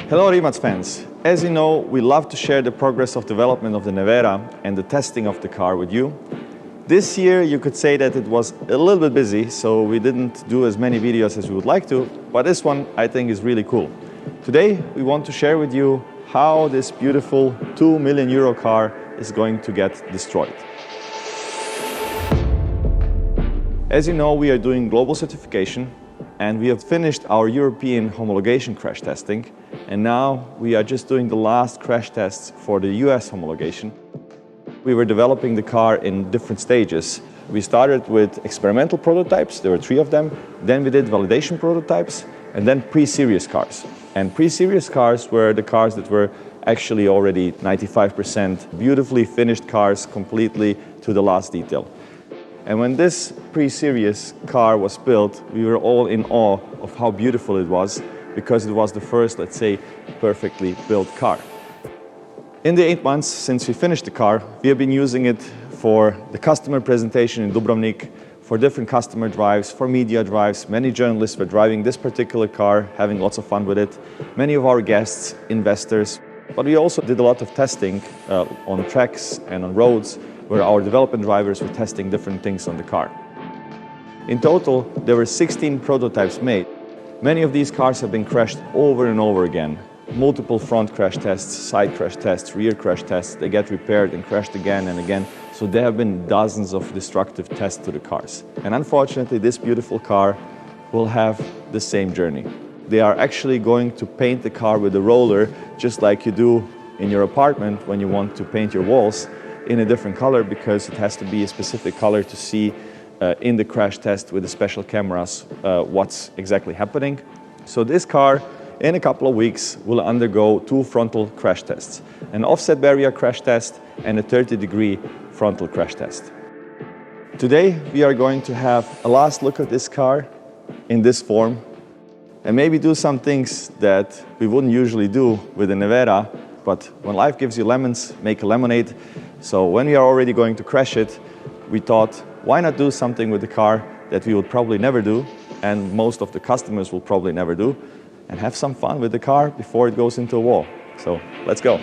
Hello Rimac fans! As you know, we love to share the progress of development of the Nevera and the testing of the car with you. This year you could say that it was a little bit busy, so we didn't do as many videos as we would like to, but this one I think is really cool. Today we want to share with you how this beautiful €2 million car is going to get destroyed. As you know, we are doing global certification and we have finished our European homologation crash testing, and now we are just doing the last crash tests for the US homologation. We were developing the car in different stages. We started with experimental prototypes, there were 3 of them, then we did validation prototypes, and then pre-series cars. And pre-series cars were the cars that were actually already 95% beautifully finished cars, completely to the last detail. And when this pre-series car was built, we were all in awe of how beautiful it was, because it was the first, let's say, perfectly built car. In the 8 months since we finished the car, we have been using it for the customer presentation in Dubrovnik, for different customer drives, for media drives. Many journalists were driving this particular car, having lots of fun with it. Many of our guests, investors. But we also did a lot of testing on tracks and on roads, where our development drivers were testing different things on the car. In total, there were 16 prototypes made. Many of these cars have been crashed over and over again. Multiple front crash tests, side crash tests, rear crash tests. They get repaired and crashed again and again. So there have been dozens of destructive tests to the cars. And unfortunately, this beautiful car will have the same journey. They are actually going to paint the car with a roller, just like you do in your apartment when you want to paint your walls, in a different color, because it has to be a specific color to see in the crash test with the special cameras what's exactly happening. So this car, in a couple of weeks, will undergo 2 frontal crash tests, an offset barrier crash test and a 30-degree frontal crash test. Today we are going to have a last look at this car in this form and maybe do some things that we wouldn't usually do with a Nevera, but when life gives you lemons, make a lemonade. So when we are already going to crash it, we thought, why not do something with the car that we would probably never do, and most of the customers will probably never do, and have some fun with the car before it goes into a wall. So let's go.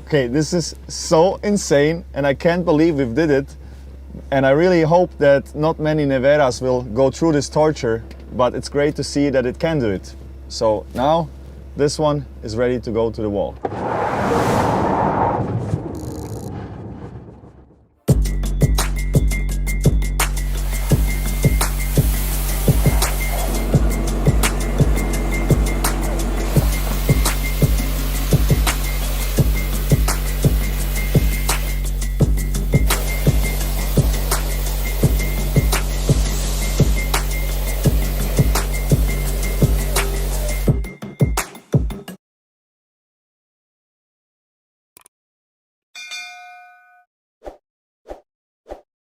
Okay, this is so insane and I can't believe we did it. And I really hope that not many Neveras will go through this torture, but it's great to see that it can do it. So now this one is ready to go to the wall.